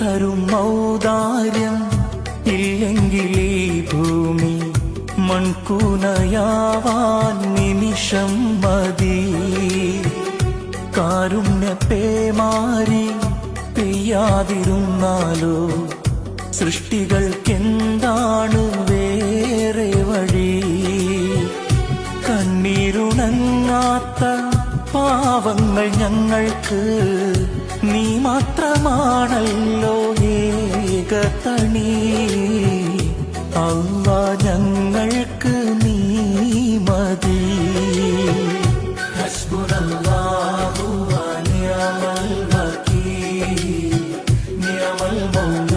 തരും ഔദാര്യം ഇല്ലെങ്കിൽ ഈ ഭൂമി മൺകൂനയാവാൻ നിമിഷം മതി. കാരുണ്യപ്പേമാരി പെയ്യാതിരുന്നാലോ സൃഷ്ടികൾക്കെന്താണ് വേറെ വഴി? കണ്ണീരുണങ്ങാത്ത പാവങ്ങൾ ഞങ്ങൾക്ക് നീ മാത്രമാണല്ലോ ഏകതണി. അല്ലാ ഞങ്ങൾക്ക് നീ മതി. ഹസ്ബുനല്ലാഹു വ നിഅമൽ വകീൽ, നിഅമൽ മൗല.